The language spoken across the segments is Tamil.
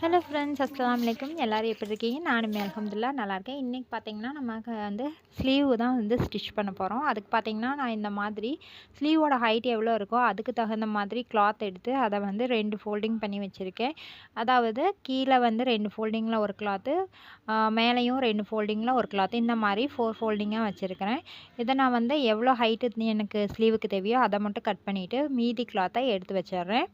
ஹலோ ஃப்ரெண்ட்ஸ், அஸ்ஸலாமு அலைக்கும். எல்லோரும் எப்படி இருக்கீங்க? நானுமே அல்ஹம்துலில்லாஹ் நல்லாயிருக்கேன். இன்றைக்கி பார்த்தீங்கன்னா நமக்கு ஸ்லீவ் தான் ஸ்டிச் பண்ண போகிறோம். அதுக்கு பார்த்தீங்கன்னா நான் இந்த மாதிரி ஸ்லீவோட ஹைட் எவ்வளோ இருக்கோ அதுக்கு தகுந்த மாதிரி கிளாத் எடுத்து அதை 2 ஃபோல்டிங் பண்ணி வச்சுருக்கேன். அதாவது கீழே 2 ஃபோல்டிங்கில் ஒரு கிளாத்து, மேலேயும் 2 ஃபோல்டிங்கில் ஒரு கிளாத்து, இந்த மாதிரி 4 ஃபோல்டிங்காக வச்சுருக்கிறேன். இதை நான் எவ்வளோ ஹைட்டு எனக்கு ஸ்லீவுக்கு தேவையோ அதை மட்டும் கட் பண்ணிவிட்டு மீதி கிளாத்தை எடுத்து வச்சிடுறேன்.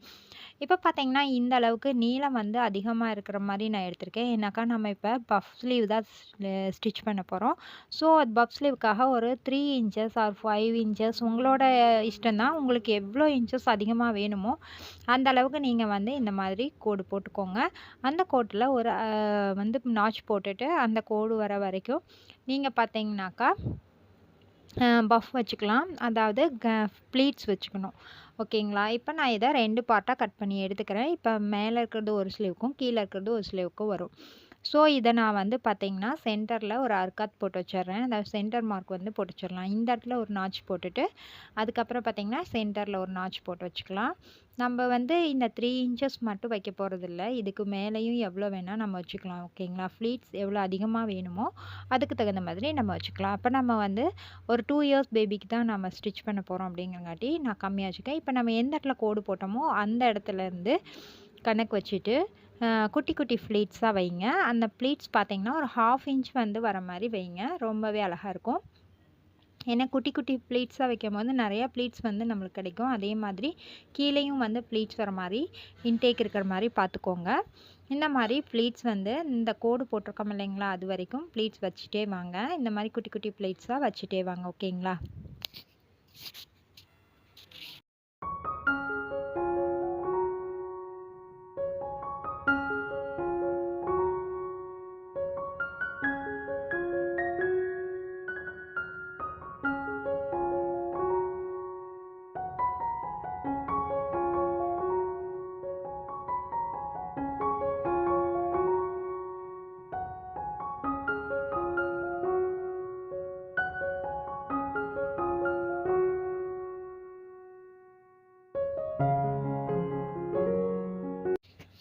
இப்போ பார்த்தீங்கன்னா இந்த அளவுக்கு நீளம் அதிகமாக இருக்கிற மாதிரி நான் எடுத்திருக்கேன். ஏன்னாக்கா நம்ம இப்போ பஃப் ஸ்லீவ் தான் ஸ்டிச் பண்ண போகிறோம். ஸோ அது பஃப் ஸ்லீவுக்காக ஒரு 3 இன்ச்சஸ் ஆர் 5 இன்ச்சஸ் உங்களோட இஷ்டம் தான். உங்களுக்கு எவ்வளோ இன்ச்சஸ் அதிகமாக வேணுமோ அந்த அளவுக்கு நீங்கள் இந்த மாதிரி கோடு போட்டுக்கோங்க. அந்த கோட்டில் ஒரு நாச் போட்டுட்டு அந்த கோடு வர வரைக்கும் நீங்கள் பார்த்தீங்கன்னாக்கா பஃப் வச்சுக்கலாம். அதாவது ப்ளீட்ஸ் வச்சுக்கணும். ஓகேங்களா? இப்போ நான் இதை 2 பார்ட்டாக கட் பண்ணி எடுத்துக்கிறேன். இப்போ மேலே இருக்கிறது ஒரு ஸ்லீவுக்கும் கீழே இருக்கிறது ஒரு ஸ்லீவுக்கும் வரும். ஸோ இதை நான் பார்த்தீங்கன்னா சென்டரில் ஒரு அர்க்காத் போட்டு வச்சிடுறேன். அந்த சென்டர் மார்க் போட்டு வச்சிடலாம். இந்த இடத்துல ஒரு நாச் போட்டுட்டு அதுக்கப்புறம் பார்த்தீங்கன்னா சென்டரில் ஒரு நாச் போட்டு வச்சுக்கலாம். நம்ம இந்த 3 இன்ச்சஸ் மட்டும் வைக்க போகிறதில்ல. இதுக்கு மேலேயும் எவ்வளோ வேணால் நம்ம வச்சுக்கலாம். ஓகேங்களா? ஃப்ளீட்ஸ் எவ்வளோ அதிகமாக வேணுமோ அதுக்கு தகுந்த மாதிரி நம்ம வச்சுக்கலாம். அப்போ நம்ம ஒரு 2 இயர்ஸ் பேபிக்கு தான் நம்ம ஸ்டிச் பண்ண போகிறோம் அப்படிங்கிறங்காட்டி நான் கம்மியாக வச்சுக்கேன். இப்போ நம்ம எந்த இடத்துல கோடு போட்டோமோ அந்த இடத்துலேருந்து கணக்கு வச்சுட்டு குட்டி குட்டி ஃப்ளீட்ஸாக வைங்க. அந்த ப்ளீட்ஸ் பார்த்தீங்கன்னா ஒரு 1/2 இன்ச் வர மாதிரி வைங்க. ரொம்பவே அழகாக இருக்கும். ஏன்னா குட்டி குட்டி ப்ளீட்ஸாக வைக்கும்போது நிறையா ப்ளீட்ஸ் நம்மளுக்கு கிடைக்கும். அதே மாதிரி கீழேயும் ப்ளீட்ஸ் வர மாதிரி இன்டேக் இருக்கிற மாதிரி பார்த்துக்கோங்க. இந்த மாதிரி ப்ளீட்ஸ் இந்த கோடு போட்டிருக்கோம் இல்லைங்களா, அது வரைக்கும் ப்ளீட்ஸ் வச்சுட்டே வாங்க. இந்த மாதிரி குட்டி குட்டி ப்ளீட்ஸாக வச்சுட்டே வாங்க. ஓகேங்களா?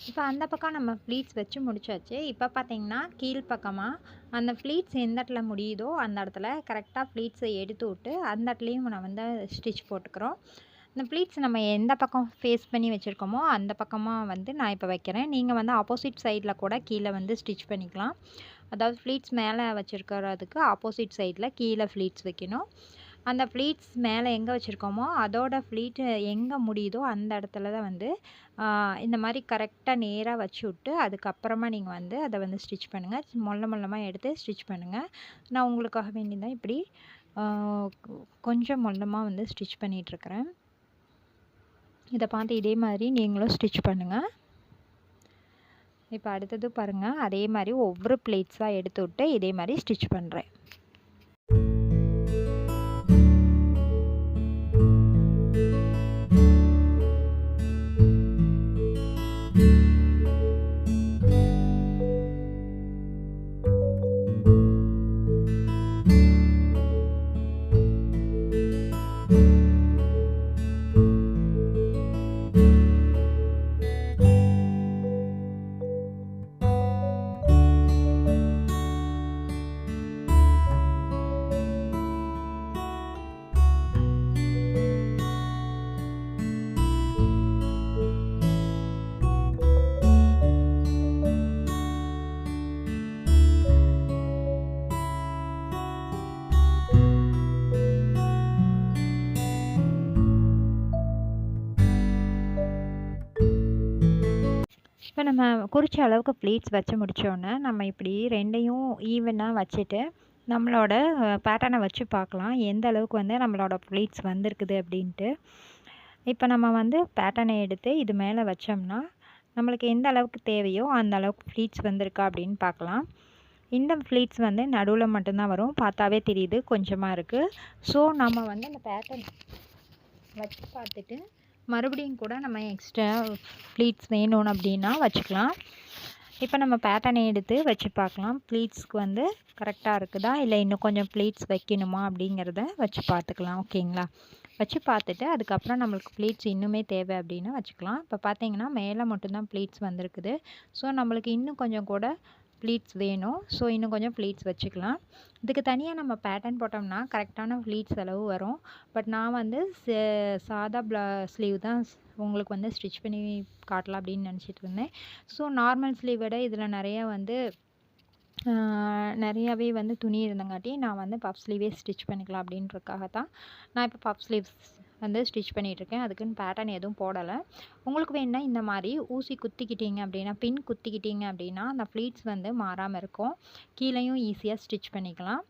இப்போ அந்த பக்கம் நம்ம ப்ளீட்ஸ் வச்சு முடிச்சாச்சு. இப்போ பார்த்தீங்கன்னா கீழ்ப்பக்கமாக அந்த ப்ளீட்ஸ் எந்த இடத்துல முடியுதோ அந்த இடத்துல கரெக்டாக ப்ளீட்ஸை எடுத்து விட்டு அந்த இடத்துலையும் நான் ஸ்டிச் போட்டுக்கிறோம். இந்த ப்ளீட்ஸ் நம்ம எந்த பக்கம் ஃபேஸ் பண்ணி வச்சுருக்கோமோ அந்த பக்கமாக நான் இப்போ வைக்கிறேன். நீங்கள் ஆப்போசிட் சைடில் கூட கீழே ஸ்டிச் பண்ணிக்கலாம். அதாவது ப்ளீட்ஸ் மேலே வச்சுருக்கிறதுக்கு ஆப்போசிட் சைடில் கீழே ப்ளீட்ஸ் வைக்கணும். அந்த ப்ளீட்ஸ் மேலே எங்கே வச்சுருக்கோமோ அதோட ப்ளீட்டு எங்கே முடியுதோ அந்த இடத்துல தான் இந்த மாதிரி கரெக்டாக நேராக வச்சு விட்டு அதுக்கப்புறமா நீங்கள் அதை ஸ்டிச் பண்ணுங்கள். மொல்லமாக எடுத்து ஸ்டிச் பண்ணுங்கள். நான் உங்களுக்காக வேண்டி தான் இப்படி கொஞ்சம் மொல்லமாக ஸ்டிச் பண்ணிகிட்ருக்கிறேன். இதை பார்த்து இதே மாதிரி நீங்களும் ஸ்டிச் பண்ணுங்கள். இப்போ அடுத்தது பாருங்கள், அதே மாதிரி ஒவ்வொரு ப்ளீட்ஸாக எடுத்து விட்டு இதே மாதிரி ஸ்டிச் பண்ணுறேன். இப்போ நம்ம குறித்த அளவுக்கு ப்ளீட்ஸ் வச்சு முடித்தோடனே நம்ம இப்படி ரெண்டையும் ஈவனாக வச்சுட்டு நம்மளோட பேட்டர்னை வச்சு பார்க்கலாம் எந்த அளவுக்கு நம்மளோட ப்ளீட்ஸ் வந்திருக்குது அப்படின்ட்டு. இப்போ நம்ம பேட்டர்னை எடுத்து இது மேலே வச்சோம்னா நம்மளுக்கு எந்த அளவுக்கு தேவையோ அந்த அளவுக்கு ப்ளீட்ஸ் வந்திருக்கா அப்படின்னு பார்க்கலாம். இந்த ப்ளீட்ஸ் நடுவில் மட்டும்தான் வரும். பார்த்தாவே தெரியுது கொஞ்சமாக இருக்குது. ஸோ நம்ம அந்த பேட்டர்ன் வச்சு பார்த்துட்டு மறுபடியும் கூட நம்ம எக்ஸ்ட்ரா ப்ளீட்ஸ் வேணும் அப்படின்னா வச்சுக்கலாம். இப்போ நம்ம பேட்டர்னை எடுத்து வச்சு பார்க்கலாம். ப்ளீட்ஸ்க்கு கரெக்டாக இருக்குதா இல்லை இன்னும் கொஞ்சம் ப்ளீட்ஸ் வைக்கணுமா அப்படிங்கிறத வச்சு பார்த்துக்கலாம். ஓகேங்களா? வச்சு பார்த்துட்டு அதுக்கப்புறம் நம்மளுக்கு ப்ளீட்ஸ் இன்னுமே தேவை அப்படின்னா வச்சுக்கலாம். இப்போ பார்த்தீங்கன்னா மேலே மட்டும்தான் ப்ளீட்ஸ் வந்திருக்குது. ஸோ நம்மளுக்கு இன்னும் கொஞ்சம் கூட ப்ளீட்ஸ் வேணும். ஸோ இன்னும் கொஞ்சம் ப்ளீட்ஸ் வச்சுக்கலாம். இதுக்கு தனியாக நம்ம பேட்டர்ன் போட்டோம்னா கரெக்டான ப்ளீட்ஸ் அளவு வரும். பட் நான் வந்து சாதா ஸ்லீவ் தான் உங்களுக்கு வந்து ஸ்டிச் பண்ணி காட்டலாம் அப்படின்னு நினச்சிட்டு இருந்தேன். ஸோ நார்மல் ஸ்லீவ் விட இதில் நிறையா வந்து நிறையாவே வந்து துணி இருந்தங்காட்டி நான் வந்து பஃப் ஸ்லீவே ஸ்டிச் பண்ணிக்கலாம் அப்படின்றதுக்காக தான் நான் இப்போ பஃப் ஸ்லீவ்ஸ் வந்து ஸ்டிச் பண்ணிகிட்ருக்கேன். அதுக்குன்னு பேட்டர்ன் எதுவும் போடலை. உங்களுக்கு வேணுன்னா இந்த மாதிரி ஊசி குத்திக்கிட்டீங்க அப்படின்னா, பின் குத்திக்கிட்டீங்க அப்படின்னா அந்த ஃப்ளீட்ஸ் வந்து மாறாமல் இருக்கும். கீழேயும் ஈஸியாக ஸ்டிச் பண்ணிக்கலாம்.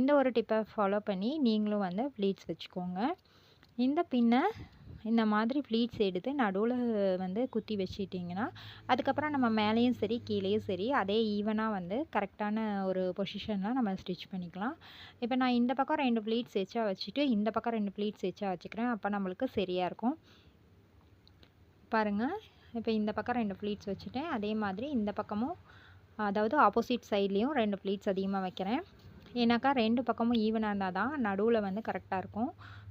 இந்த ஒரு டிப்பை ஃபாலோ பண்ணி நீங்களும் வந்து ஃப்ளீட்ஸ் வச்சுக்கோங்க. இந்த பின்னை இந்த மாதிரி ப்ளீட்ஸ் எடுத்து நடுவில் வந்து குத்தி வச்சிட்டிங்கன்னா அதுக்கப்புறம் நம்ம மேலேயும் சரி கீழேயும் சரி அதே ஈவனாக வந்து கரெக்டான ஒரு பொசிஷனில் நம்ம ஸ்டிச் பண்ணிக்கலாம். இப்போ நான் இந்த பக்கம் 2 ப்ளீட்ஸ் எச்சா வச்சுட்டு இந்த பக்கம் 2 ப்ளீட்ஸ் எச்சா வச்சுக்கிறேன். அப்போ நம்மளுக்கு சரியாக இருக்கும். பாருங்கள், இப்போ இந்த பக்கம் 2 ப்ளீட்ஸ் வச்சுட்டேன். அதே மாதிரி இந்த பக்கமும் அதாவது ஆப்போசிட் சைட்லேயும் 2 ப்ளீட்ஸ் அதிகமாக வைக்கிறேன். ஏன்னாக்கா 2 பக்கமும் ஈவனாக இருந்தால் தான் நடுவில் வந்து கரெக்டாக இருக்கும்.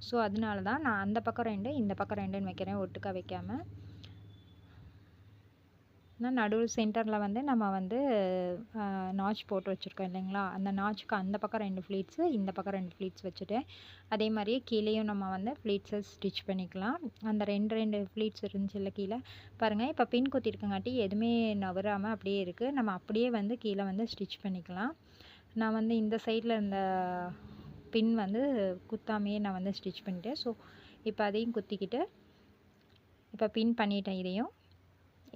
ஸோ அதனால தான் நான் அந்த பக்கம் 2 இந்த பக்கம் 2ன்னு வைக்கிறேன், ஒட்டுக்கா வைக்காமல். நான் நடுவில் சென்டரில் வந்து நம்ம வந்து நாச் போட்டு வச்சுருக்கோம் இல்லைங்களா, அந்த நாச்சுக்கு அந்த பக்கம் 2 ப்ளீட்ஸு இந்த பக்கம் 2 ப்ளீட்ஸ் வச்சுட்டேன். அதே மாதிரியே கீழேயும் நம்ம வந்து ப்ளீட்ஸை ஸ்டிச் பண்ணிக்கலாம். அந்த 2 ப்ளீட்ஸ் இருந்துச்சுல்ல கீழே பாருங்கள். இப்போ பின் குத்திருக்கங்காட்டி எதுவுமே நவராமல் அப்படியே இருக்குது. நம்ம அப்படியே வந்து கீழே வந்து ஸ்டிச் பண்ணிக்கலாம். நான் வந்து இந்த சைடில் இந்த பின் வந்து குத்தாமையே நான் வந்து ஸ்டிச் பண்ணிட்டேன். ஸோ இப்போ அதையும் குத்திக்கிட்டு இப்போ பின் பண்ணிட்டேன் இதையும்.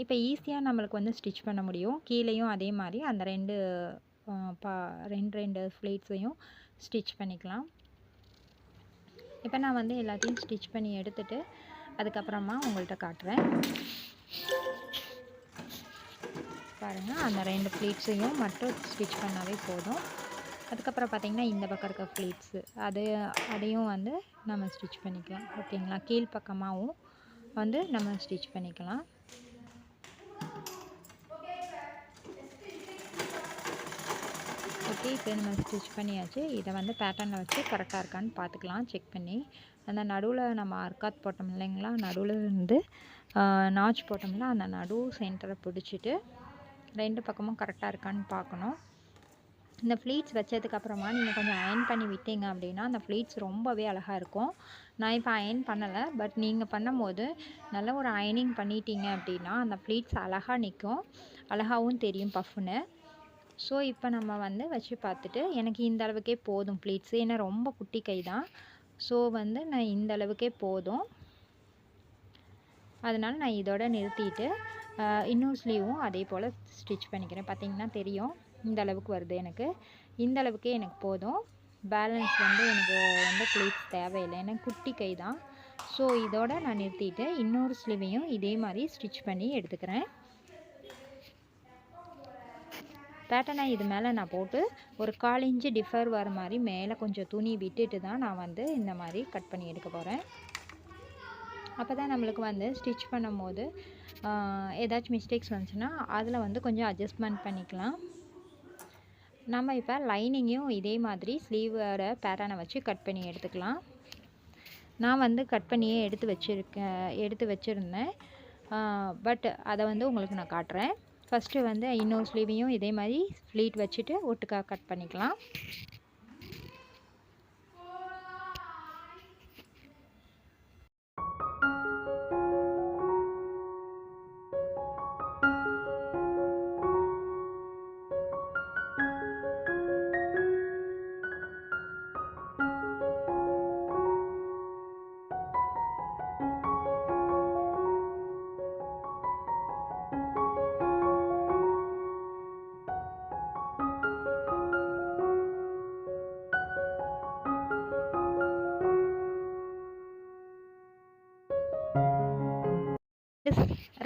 இப்போ ஈஸியாக நம்மளுக்கு வந்து ஸ்டிச் பண்ண முடியும். கீழேயும் அதே மாதிரி அந்த 2 ஃப்ளீட்ஸையும் ஸ்டிச் பண்ணிக்கலாம். இப்போ நான் வந்து எல்லாத்தையும் ஸ்டிச் பண்ணி எடுத்துகிட்டு அதுக்கப்புறமா உங்கள்கிட்ட காட்டுறேன். பாருங்கள், அந்த 2 ப்ளீட்ஸையும் மட்டும் ஸ்டிச் பண்ணாவே போதும். அதுக்கப்புறம் பார்த்திங்கன்னா இந்த பக்கம் இருக்க ப்ளீட்ஸு அதையும் வந்து நம்ம ஸ்டிச் பண்ணிக்கலாம். ஓகேங்களா, கீழ்ப்பக்கமாகவும் வந்து நம்ம ஸ்டிச் பண்ணிக்கலாம். ஓகே, இப்போ நம்ம ஸ்டிச் பண்ணியாச்சு. இதை வந்து பேட்டர்னில் வச்சு கரெக்டாக இருக்கான்னு பார்த்துக்கலாம், செக் பண்ணி. அந்த நடுவில் நம்ம அர்க்காத் போட்டோம் இல்லைங்களா, நடுவில் இருந்து நாச் போட்டோம்னா அந்த நடு சென்டரை பிடிச்சிட்டு 2 பக்கமும் கரெக்டாக இருக்கான்னு பார்க்கணும். இந்த ஃப்ளீட்ஸ் வச்சதுக்கப்புறமா நீங்கள் கொஞ்சம் அயர்ன் பண்ணி விட்டீங்க அப்படின்னா அந்த ஃப்ளீட்ஸ் ரொம்பவே அழகாக இருக்கும். நான் இப்போ அயர்ன் பண்ணலை, பட் நீங்கள் பண்ணும்போது நல்ல ஒரு அயனிங் பண்ணிட்டீங்க அப்படின்னா அந்த ஃப்ளீட்ஸ் அழகாக நிற்கும், அழகாகவும் தெரியும் பஃப்னு. ஸோ இப்போ நம்ம வந்து வச்சு பார்த்துட்டு எனக்கு இந்த அளவுக்கே போதும் ப்ளீட்ஸு, ஏன்னா ரொம்ப குட்டி கை தான். ஸோ வந்து நான் இந்த அளவுக்கே போதும், அதனால் நான் இதோட நிறுத்திட்டு இன்னொரு ஸ்லீவும் அதே போல் ஸ்டிச் பண்ணிக்கிறேன். பார்த்திங்கன்னா தெரியும், இந்த அளவுக்கு வருது. எனக்கு இந்த அளவுக்கே எனக்கு போதும். பேலன்ஸ் வந்து எனக்கு வந்து ப்ளீட்ஸ் தேவையில்லை, எனக்கு குட்டி கை தான். ஸோ இதோட நான் நிறுத்திட்டு இன்னொரு ஸ்லீவையும் இதே மாதிரி ஸ்டிச் பண்ணி எடுத்துக்கிறேன். பேட்டர்னை இது மேலே நான் போட்டு ஒரு 1/4 இன்ச்சு டிஃபர் வர மாதிரி மேலே கொஞ்சம் துணி விட்டுட்டு தான் நான் வந்து இந்த மாதிரி கட் பண்ணி எடுக்க போகிறேன். அப்போ தான் நம்மளுக்கு வந்து ஸ்டிச் பண்ணும் போது ஏதாச்சும் மிஸ்டேக்ஸ் வந்துச்சுன்னா அதில் வந்து கொஞ்சம் அட்ஜஸ்ட்மெண்ட் பண்ணிக்கலாம். நம்ம இப்போ லைனிங்கையும் இதே மாதிரி ஸ்லீவோட பேட்டர்னை வச்சு கட் பண்ணி எடுத்துக்கலாம். நான் வந்து கட் பண்ணியே எடுத்து வச்சுருந்தேன், பட் அதை வந்து உங்களுக்கு நான் காட்டுறேன். ஃபஸ்ட்டு வந்து இன்னொரு ஸ்லீவையும் இதே மாதிரி ஃப்ளீட் வச்சுட்டு ஒட்டுக்கா கட் பண்ணிக்கலாம்.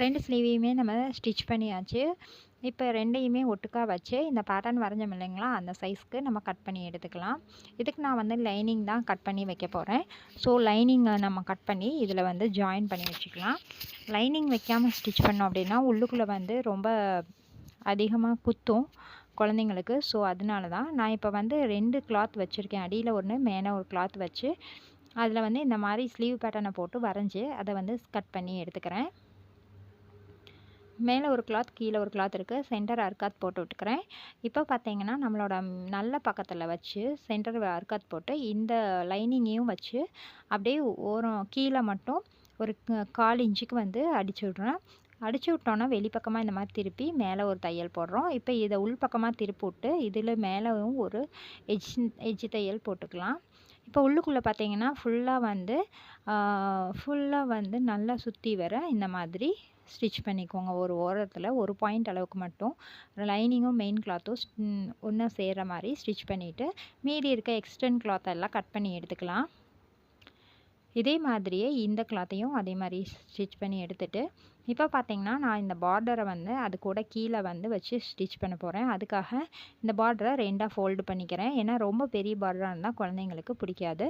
ரெண்டு ஸ்லீவையுமே நம்ம ஸ்டிச் பண்ணியாச்சு. இப்போ 2யுமே ஒட்டுக்கா வச்சு இந்த பேட்டர்ன் வரைஞ்சோம் இல்லைங்களா, அந்த சைஸ்க்கு நம்ம கட் பண்ணி எடுத்துக்கலாம். இதுக்கு நான் வந்து லைனிங் தான் கட் பண்ணி வைக்க போகிறேன். ஸோ லைனிங்கை நம்ம கட் பண்ணி இதில் வந்து ஜாயின் பண்ணி வச்சுக்கலாம். லைனிங் வைக்காமல் ஸ்டிச் பண்ணோம் அப்படின்னா உள்ளுக்குள்ளே வந்து ரொம்ப அதிகமாக குத்தும் குழந்தைங்களுக்கு. ஸோ அதனால தான் நான் இப்போ வந்து 2 கிளாத் வச்சுருக்கேன். அடியில் ஒன்று மேலே ஒரு கிளாத் வச்சு அதில் வந்து இந்த மாதிரி ஸ்லீவ் பேட்டர்னை போட்டு வரைஞ்சி அதை வந்து கட் பண்ணி எடுத்துக்கிறேன். மேலே ஒரு கிளாத் கீழே ஒரு கிளாத் இருக்குது. சென்டர் அர்க்காத் போட்டு விட்டுக்கிறேன். இப்போ பார்த்தீங்கன்னா நம்மளோட நல்ல பக்கத்தில் வச்சு சென்டர் அர்க்காத் போட்டு இந்த லைனிங்கையும் வச்சு அப்படியே ஓரம் கீழே மட்டும் ஒரு 1/4 இன்ச்சுக்கு வந்து அடிச்சு விட்றேன். அடிச்சு விட்டோன்னா வெளிப்பக்கமாக இந்த மாதிரி திருப்பி மேலே ஒரு தையல் போடுறோம். இப்போ இதை உள்பக்கமாக திருப்பி விட்டு இதில் மேலேயும் ஒரு எட்ஜ் தையல் போட்டுக்கலாம். இப்போ உள்ளுக்குள்ளே பார்த்தீங்கன்னா ஃபுல்லாக வந்து நல்லா சுற்றி வர இந்த மாதிரி ஸ்டிச் பண்ணிக்கோங்க. ஒரு ஓரத்தில் ஒரு பாயிண்ட் அளவுக்கு மட்டும் லைனிங்கும் மெயின் கிளாத்தும் ஒன்றா சேர்கிற மாதிரி ஸ்டிச் பண்ணிவிட்டு மீதி இருக்க எக்ஸ்டர்ன் கிளாத் எல்லாம் கட் பண்ணி எடுத்துக்கலாம். இதே மாதிரியே இந்த கிளாத்தையும் அதே மாதிரி ஸ்டிச் பண்ணி எடுத்துகிட்டு இப்போ பார்த்தீங்கன்னா நான் இந்த பார்டரை வந்து அது கூட கீழே வந்து வச்சு ஸ்டிச் பண்ண போகிறேன். அதுக்காக இந்த பார்டரை 2ஆக ஃபோல்டு பண்ணிக்கிறேன். ஏன்னா ரொம்ப பெரிய பார்டராக இருந்தால் குழந்தைங்களுக்கு பிடிக்காது.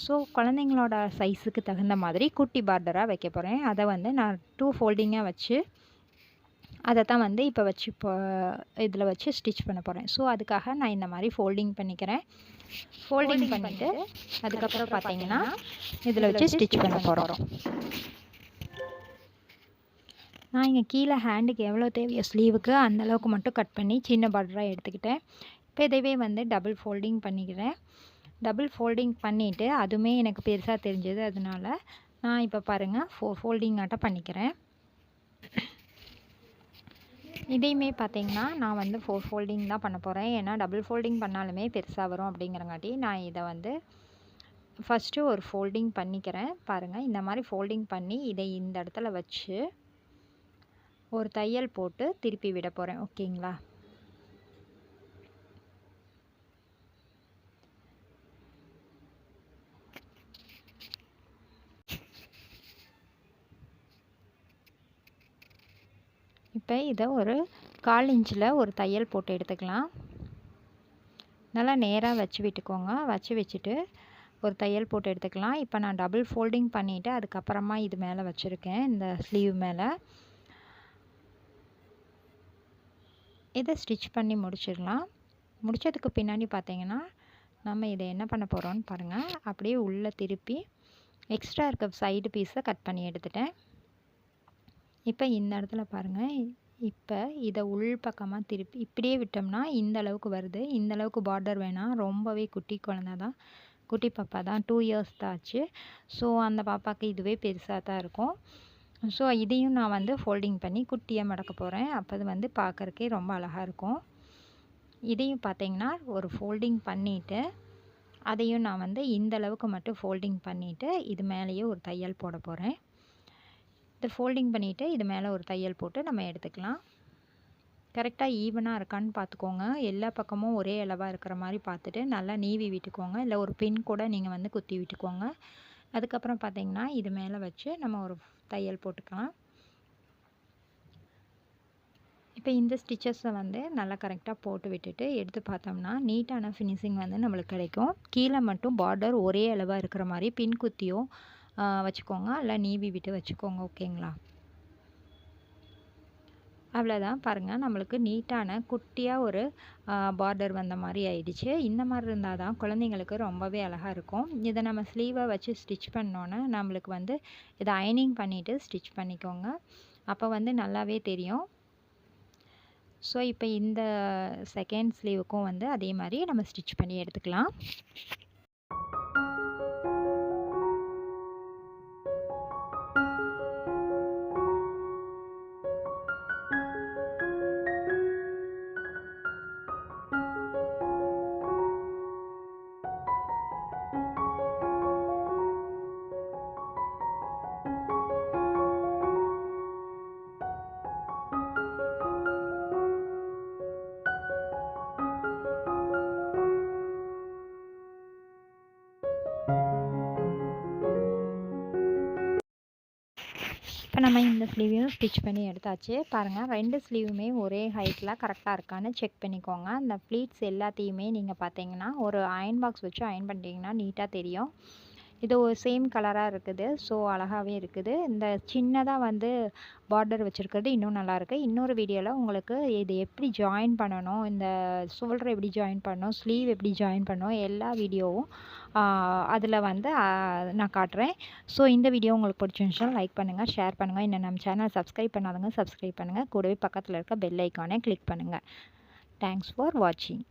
ஸோ குழந்தைங்களோட சைஸுக்கு தகுந்த மாதிரி குட்டி பார்டராக வைக்க போகிறேன். அதை வந்து நான் 2 ஃபோல்டிங்காக வச்சு அதை தான் வந்து இப்போ இதில் வச்சு ஸ்டிச் பண்ண போகிறேன். ஸோ அதுக்காக நான் இந்த மாதிரி ஃபோல்டிங் பண்ணிக்கிறேன். ஃபோல்டிங் பண்ணிவிட்டு அதுக்கப்புறம் பார்த்தீங்கன்னா இதில் வச்சு ஸ்டிச் பண்ண போகிறோம். நான் இங்கே கீழே ஹேண்டுக்கு எவ்வளோ தேவையோ ஸ்லீவுக்கு அந்தளவுக்கு மட்டும் கட் பண்ணி சின்ன பார்டராக எடுத்துக்கிட்டேன். இப்போ இதவே வந்து டபுள் ஃபோல்டிங் பண்ணிக்கிறேன். டபுள் ஃபோல்டிங் பண்ணிவிட்டு அதுவுமே எனக்கு பெருசாக தெரிஞ்சது, அதனால நான் இப்போ பாருங்கள் 4 ஃபோல்டிங் ஆட்டம் பண்ணிக்கிறேன். இதையுமே பார்த்தீங்கன்னா நான் வந்து 4 ஃபோல்டிங் தான் பண்ண போகிறேன். ஏன்னா டபுள் ஃபோல்டிங் பண்ணாலுமே பெருசாக வரும் அப்படிங்கிறங்காட்டி நான் இதை வந்து ஃபஸ்ட்டு ஒரு ஃபோல்டிங் பண்ணிக்கிறேன். பாருங்கள் இந்த மாதிரி ஃபோல்டிங் பண்ணி இதை இந்த இடத்துல வச்சு ஒரு தையல் போட்டு திருப்பி விட போகிறேன். ஓகேங்களா? இப்போ இதை ஒரு 1/4 இன்ச்சில் ஒரு தையல் போட்டு எடுத்துக்கலாம். நல்லா நேராக வச்சு விட்டுக்கோங்க. வச்சுட்டு ஒரு தையல் போட்டு எடுத்துக்கலாம். இப்போ நான் டபுள் ஃபோல்டிங் பண்ணிவிட்டு அதுக்கப்புறமா இது மேலே வச்சுருக்கேன், இந்த ஸ்லீவ் மேலே. இதை ஸ்டிச் பண்ணி முடிச்சிடலாம். முடித்ததுக்கு பின்னாடி பார்த்தீங்கன்னா நம்ம இதை என்ன பண்ண போகிறோம்னு பாருங்கள். அப்படியே உள்ளே திருப்பி எக்ஸ்ட்ரா இருக்க சைடு பீஸை கட் பண்ணி எடுத்துட்டேன். இப்போ இந்த இடத்துல பாருங்கள், இப்போ இதை உள் பக்கமாக திருப்பி இப்படியே விட்டோம்னா இந்த அளவுக்கு வருது. இந்த அளவுக்கு பார்டர் வேணாம். ரொம்பவே குட்டி குழந்தை தான், குட்டி பாப்பா தான், 2 இயர்ஸ் தான் ஆச்சு. ஸோ அந்த பாப்பாவுக்கு இதுவே பெருசாக தான் இருக்கும். ஸோ இதையும் நான் வந்து ஃபோல்டிங் பண்ணி குட்டியாக மடக்க போகிறேன். அப்போ அது வந்து பார்க்குறக்கே ரொம்ப அழகாக இருக்கும். இதையும் பார்த்தீங்கன்னா ஒரு ஃபோல்டிங் பண்ணிவிட்டு அதையும் நான் வந்து இந்த அளவுக்கு மட்டும் ஃபோல்டிங் பண்ணிவிட்டு இது மேலேயே ஒரு தையல் போட போகிறேன். இதை ஃபோல்டிங் பண்ணிவிட்டு இது மேலே ஒரு தையல் போட்டு நம்ம எடுத்துக்கலாம். கரெக்டாக ஈவனாக இருக்கான்னு பார்த்துக்கோங்க. எல்லா பக்கமும் ஒரே அளவாக இருக்கிற மாதிரி பார்த்துட்டு நல்லா நீவி விட்டுக்கோங்க. இல்லை ஒரு பின் கூட நீங்கள் வந்து குத்தி விட்டுக்கோங்க. அதுக்கப்புறம் பார்த்தீங்கன்னா இது மேலே வச்சு நம்ம ஒரு தையல் போட்டுக்கலாம். இப்போ இந்த ஸ்டிச்சஸை வந்து நல்லா கரெக்டாக போட்டு விட்டுட்டு எடுத்து பார்த்தோம்னா நீட்டான ஃபினிஷிங் வந்து நம்மளுக்கு கிடைக்கும். கீழே மட்டும் பார்டர் ஒரே அளவாக இருக்கிற மாதிரி பின் குத்தியோ வச்சுக்கோங்க, இல்லை நீவி விட்டு வச்சுக்கோங்க. ஓகேங்களா? அவ்வளோதான். பாருங்கள், நம்மளுக்கு நீட்டான குட்டியாக ஒரு பார்டர் வந்த மாதிரி ஆயிடுச்சு. இந்த மாதிரி இருந்தால் தான் குழந்தைங்களுக்கு ரொம்பவே அழகாக இருக்கும். இதை நம்ம ஸ்லீவை வச்சு ஸ்டிச் பண்ணோன்னே நம்மளுக்கு வந்து இதை அயனிங் பண்ணிவிட்டு ஸ்டிச் பண்ணிக்கோங்க. அப்போ வந்து நல்லாவே தெரியும். ஸோ இப்போ இந்த செகண்ட் ஸ்லீவுக்கும் வந்து அதே மாதிரி நம்ம ஸ்டிச் பண்ணி எடுத்துக்கலாம். இப்போ நம்ம இந்த ஸ்லீவையும் ஸ்டிச் பண்ணி எடுத்தாச்சு. பாருங்கள், 2 ஸ்லீவுமே ஒரே ஹைட்டில் கரெக்டாக இருக்கான்னு செக் பண்ணிக்கோங்க. அந்த ப்ளீட்ஸ் எல்லாத்தையுமே நீங்கள் பார்த்தீங்கன்னா ஒரு அயன் பாக்ஸ் வச்சு அயன் பண்ணிட்டீங்கன்னா நீட்டாக தெரியும். இது ஒரு சேம் கலராக இருக்குது. ஸோ அழகாகவே இருக்குது. இந்த சின்னதாக வந்து பார்டர் வச்சுருக்கிறது இன்னும் நல்லாயிருக்கு. இன்னொரு வீடியோவில் உங்களுக்கு இது எப்படி ஜாயின் பண்ணணும், இந்த ஷோல்டர் எப்படி ஜாயின் பண்ணணும், ஸ்லீவ் எப்படி ஜாயின் பண்ணணும், எல்லா வீடியோவும் அதில் வந்து நான் காட்டுறேன். ஸோ இந்த வீடியோ உங்களுக்கு பிடிச்சிருந்துச்சுன்னா லைக் பண்ணுங்கள், ஷேர் பண்ணுங்கள். இன்னும் நம்ம சேனல் சப்ஸ்கிரைப் பண்ணாதவங்க சப்ஸ்கிரைப் பண்ணுங்கள். கூடவே பக்கத்தில் இருக்க பெல் ஐக்கானே கிளிக் பண்ணுங்கள். தேங்க்ஸ் ஃபார் வாட்சிங்.